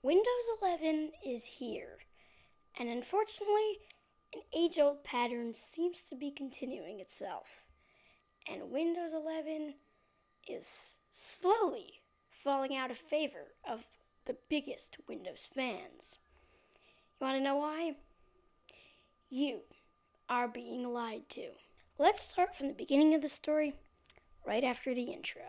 Windows 11 is here, and unfortunately, an age-old pattern seems to be continuing itself. And Windows 11 is slowly falling out of favor of the biggest Windows fans. You want to know why? You are being lied to. Let's start from the beginning of the story, right after the intro.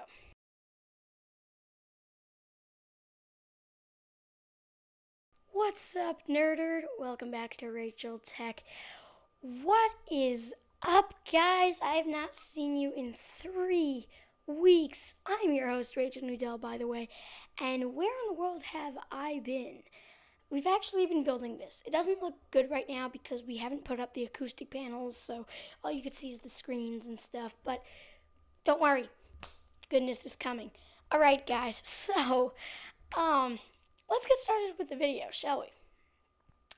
What's up, Nerderd? Welcome back to Rachel Tech. What is up, guys? I have not seen you in 3 weeks. I'm your host, Rachel Nudell, by the way. And where in the world have I been? We've actually been building this. It doesn't look good right now because we haven't put up the acoustic panels, so all you can see is the screens and stuff. But don't worry, goodness is coming. All right, guys. So, let's get started with the video, shall we?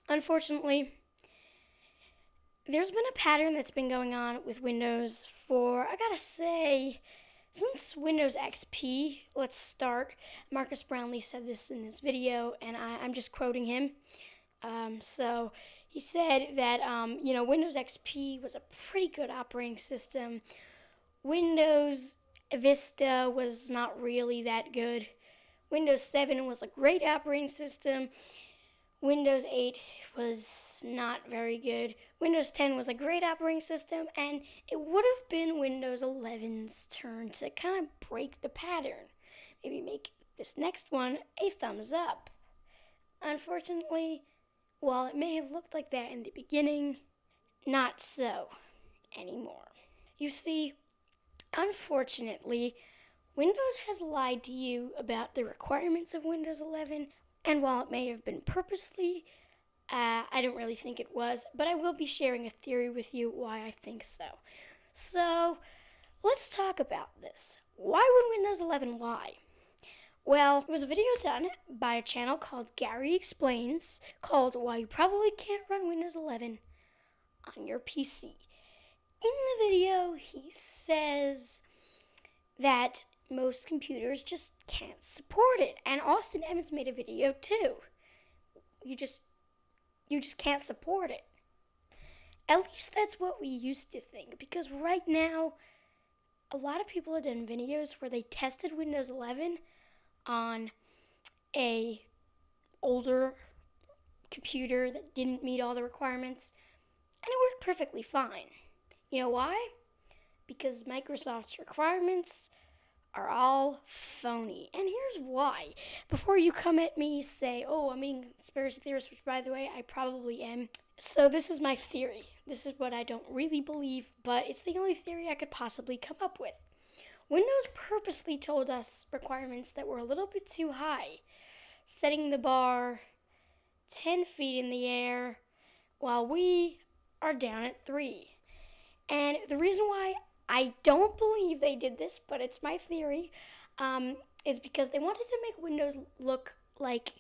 Unfortunately, there's been a pattern that's been going on with Windows for, I gotta say, since Windows XP. Let's start. Marcus Brownlee said this in his video, and I'm just quoting him. So he said that, Windows XP was a pretty good operating system. Windows Vista was not really that good. Windows 7 was a great operating system. Windows 8 was not very good. Windows 10 was a great operating system, and it would have been Windows 11's turn to kind of break the pattern. Maybe make this next one a thumbs up. Unfortunately, while it may have looked like that in the beginning, not so anymore. You see, unfortunately, Windows has lied to you about the requirements of Windows 11, and while it may have been purposely, I don't really think it was, but I will be sharing a theory with you why I think so. So, let's talk about this. Why would Windows 11 lie? Well, there was a video done by a channel called Gary Explains called Why You Probably Can't Run Windows 11 on Your PC. In the video, he says that most computers just can't support it. And Austin Evans made a video too. You just can't support it. At least that's what we used to think, because right now, a lot of people have done videos where they tested Windows 11 on a older computer that didn't meet all the requirements, and it worked perfectly fine. You know why? Because Microsoft's requirements are all phony. And here's why. Before you come at me, say, oh, I'm being a conspiracy theorist, which, by the way, I probably am. So this is my theory. This is what I don't really believe, but it's the only theory I could possibly come up with. Windows purposely told us requirements that were a little bit too high, setting the bar 10 feet in the air while we are down at 3. And the reason why I don't believe they did this, but it's my theory, is because they wanted to make Windows look like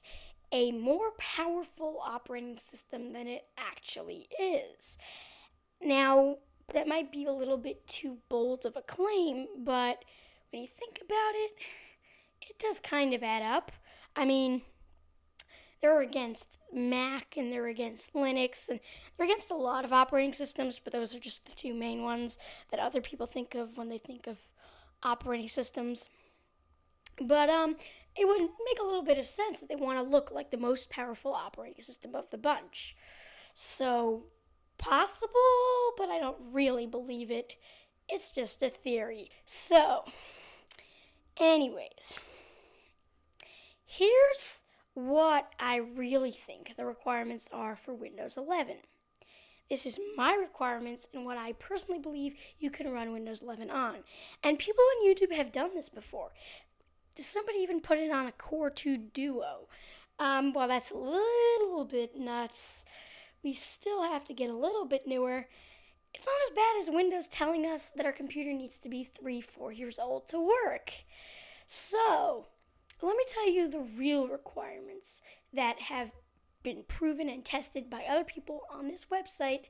a more powerful operating system than it actually is. Now, that might be a little bit too bold of a claim, but when you think about it, it does kind of add up. I mean, they're against Mac, and they're against Linux, and they're against a lot of operating systems, but those are just the 2 main ones that other people think of when they think of operating systems. But it would make a little bit of sense that they want to look like the most powerful operating system of the bunch. So, possible, but I don't really believe it. It's just a theory. So, anyways, here's what I really think the requirements are for Windows 11. This is my requirements and what I personally believe you can run Windows 11 on. And people on YouTube have done this before. Does somebody even put it on a Core 2 Duo? Well, that's a little bit nuts. We still have to get a little bit newer. It's not as bad as Windows telling us that our computer needs to be 3-4 years old to work. So, let me tell you the real requirements that have been proven and tested by other people on this website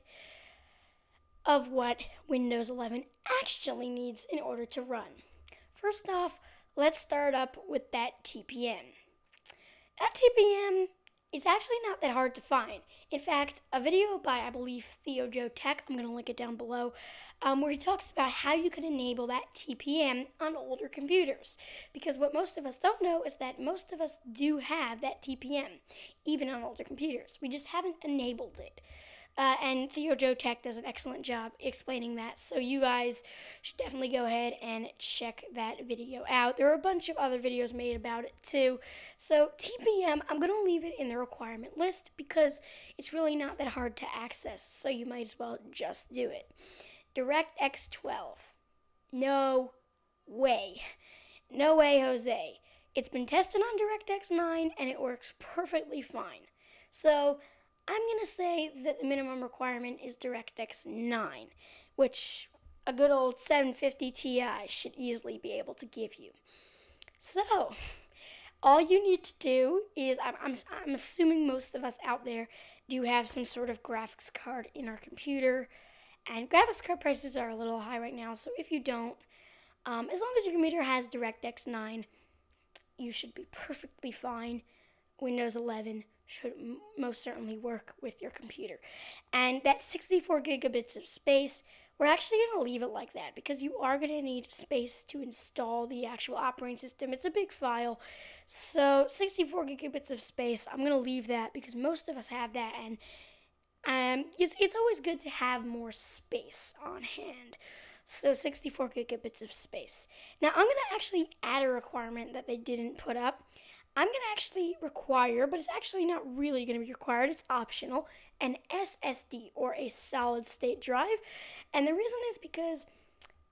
of what Windows 11 actually needs in order to run. First off, let's start up with that TPM. that TPM is actually not that hard to find. In fact, a video by, I believe, ThioJoe Tech, I'm going to link it down below, where he talks about how you can enable that TPM on older computers. Because what most of us don't know is that most of us do have that TPM, even on older computers. We just haven't enabled it. And ThioJoe Tech does an excellent job explaining that, so you guys should definitely go ahead and check that video out. There are a bunch of other videos made about it too. So TPM, I'm going to leave it in the requirement list because it's really not that hard to access, so you might as well just do it. DirectX 12. No way. No way, Jose. It's been tested on DirectX 9 and it works perfectly fine. So I'm going to say that the minimum requirement is DirectX 9, which a good old 750 Ti should easily be able to give you. So, all you need to do is, I'm assuming most of us out there do have some sort of graphics card in our computer, and graphics card prices are a little high right now, so if you don't, as long as your computer has DirectX 9, you should be perfectly fine. Windows 11 should most certainly work with your computer. And that 64 gigabits of space, we're actually going to leave it like that because you are going to need space to install the actual operating system. It's a big file. So 64 gigabits of space, I'm going to leave that because most of us have that, and it's always good to have more space on hand. So 64 gigabits of space. Now I'm going to actually add a requirement that they didn't put up. I'm going to actually require, but it's actually not really going to be required, it's optional, an SSD or a solid state drive. And the reason is because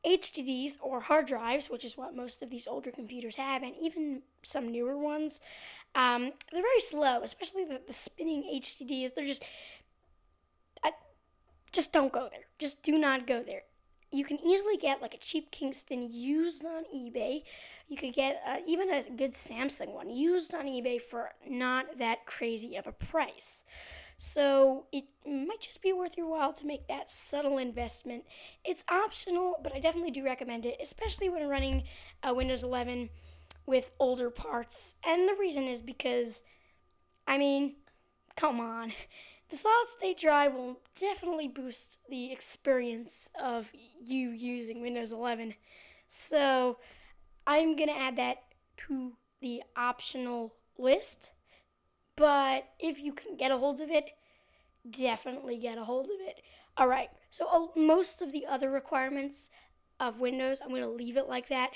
HDDs or hard drives, which is what most of these older computers have, and even some newer ones, they're very slow, especially the spinning HDDs. They're just don't go there. Just do not go there. You can easily get like a cheap Kingston used on eBay. You could get even a good Samsung one used on eBay for not that crazy of a price. So it might just be worth your while to make that subtle investment. It's optional, but I definitely do recommend it, especially when running Windows 11 with older parts. And the reason is because, I mean, come on. The solid state drive will definitely boost the experience of you using Windows 11. So I'm going to add that to the optional list. But if you can get a hold of it, definitely get a hold of it. Alright, so most of the other requirements of Windows, I'm going to leave it like that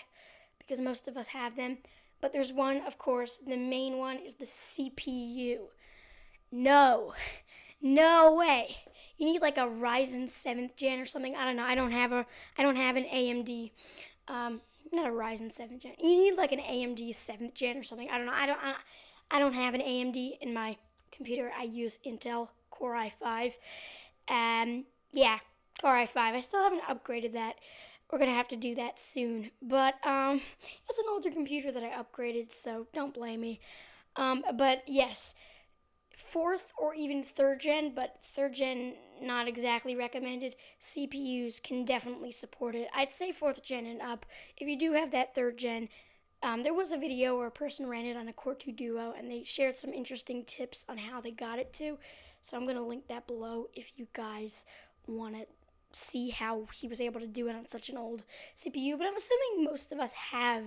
because most of us have them. But there's one, of course, the main one is the CPU. No way. You need like a Ryzen 7th gen or something. I don't know. I don't have an AMD. Not a Ryzen 7th gen. You need like an AMD 7th gen or something. I don't know. I don't have an AMD in my computer. I use Intel Core i5. Yeah, Core i5. I still haven't upgraded that. We're gonna have to do that soon. But it's an older computer that I upgraded, so don't blame me. But yes. 4th or even 3rd gen, but 3rd gen not exactly recommended. CPUs can definitely support it. I'd say 4th gen and up. If you do have that 3rd gen, there was a video where a person ran it on a Core 2 Duo, and they shared some interesting tips on how they got it to. So I'm going to link that below if you guys want to see how he was able to do it on such an old CPU. But I'm assuming most of us have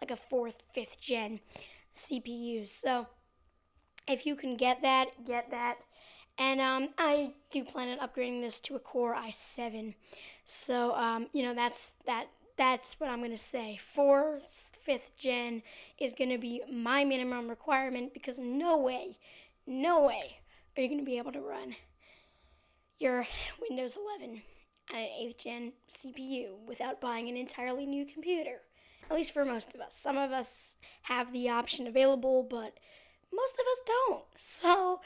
like a 4th, 5th gen CPU. So if you can get that, get that. And I do plan on upgrading this to a Core i7. So, you know, that's what I'm going to say. 4th, 5th gen is going to be my minimum requirement because no way are you going to be able to run your Windows 11 on an 8th gen CPU without buying an entirely new computer. At least for most of us. Some of us have the option available, but most of us don't. So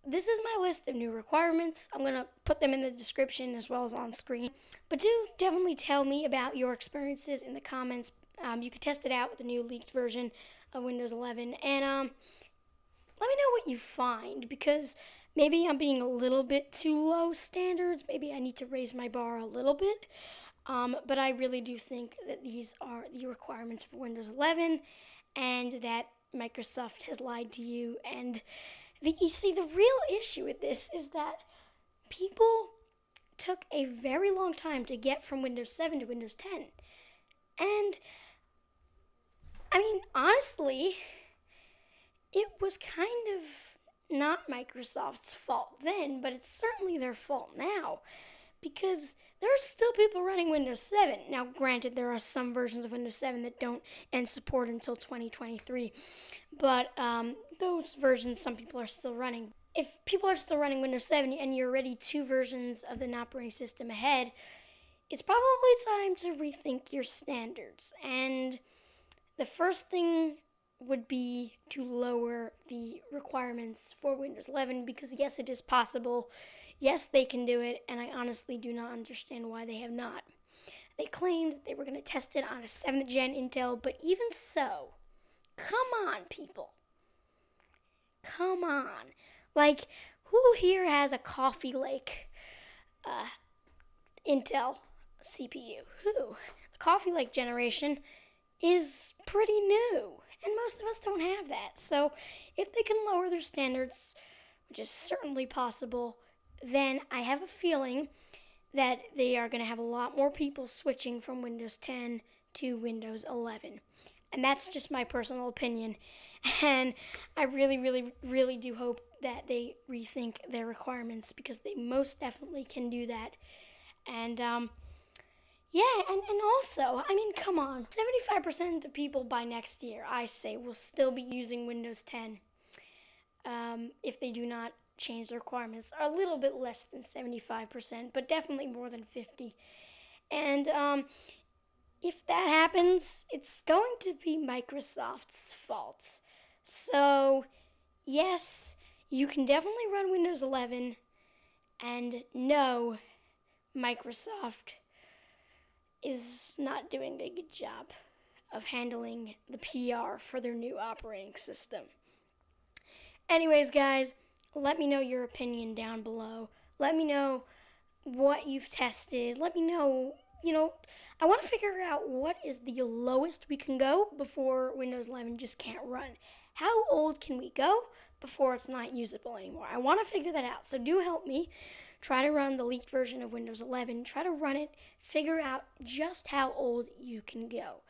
this is my list of new requirements. I'm going to put them in the description as well as on screen. But do definitely tell me about your experiences in the comments. You can test it out with the new leaked version of Windows 11. And let me know what you find, because maybe I'm being a little bit too low standards. Maybe I need to raise my bar a little bit. But I really do think that these are the requirements for Windows 11, and that Microsoft has lied to you. And you see, the real issue with this is that people took a very long time to get from Windows 7 to Windows 10. And, I mean, honestly, it was kind of not Microsoft's fault then, but it's certainly their fault now, because there are still people running Windows 7. Now, granted, there are some versions of Windows 7 that don't end support until 2023, but those versions some people are still running. If people are still running Windows 7 and you're already 2 versions of an operating system ahead, it's probably time to rethink your standards. And the first thing would be to lower the requirements for Windows 11, because yes, it is possible. Yes, they can do it, and I honestly do not understand why they have not. They claimed they were going to test it on a 7th gen Intel, but even so, come on, people. Come on. Like, who here has a Coffee Lake Intel CPU? Who? The Coffee Lake generation is pretty new, and most of us don't have that. So if they can lower their standards, which is certainly possible, then I have a feeling that they are going to have a lot more people switching from Windows 10 to Windows 11. And that's just my personal opinion. And I really, really, really do hope that they rethink their requirements, because they most definitely can do that. And, yeah, and also, I mean, come on. 75% of people by next year, I say, will still be using Windows 10 if they do not change the requirements. Are a little bit less than 75%, but definitely more than 50. And if that happens, it's going to be Microsoft's fault. So, yes, you can definitely run Windows 11, and no, Microsoft is not doing a good job of handling the PR for their new operating system. Anyways, guys, let me know your opinion down below. Let me know what you've tested. Let me know, I want to figure out what is the lowest we can go before Windows 11 just can't run. How old can we go before it's not usable anymore? I want to figure that out, so do help me. Try to run the leaked version of Windows 11. Try to run it. Figure out just how old you can go.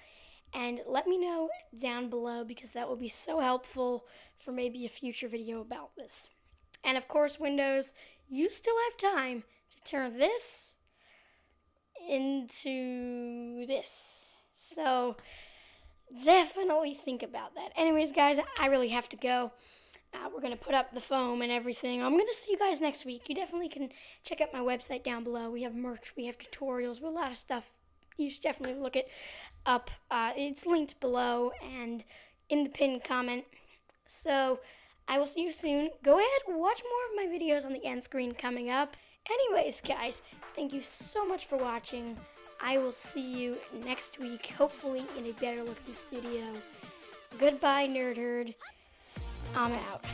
And let me know down below, because that will be so helpful for maybe a future video about this. And of course, Windows, you still have time to turn this into this. So definitely think about that. Anyways, guys, I really have to go. We're going to put up the foam and everything. I'm going to see you guys next week. You definitely can check out my website down below. We have merch. We have tutorials. We have a lot of stuff. You should definitely look it up. It's linked below and in the pinned comment. So I will see you soon. Go ahead and watch more of my videos on the end screen coming up. Anyways, guys, thank you so much for watching. I will see you next week, hopefully in a better looking studio. Goodbye, Nerd Herd. I'm out.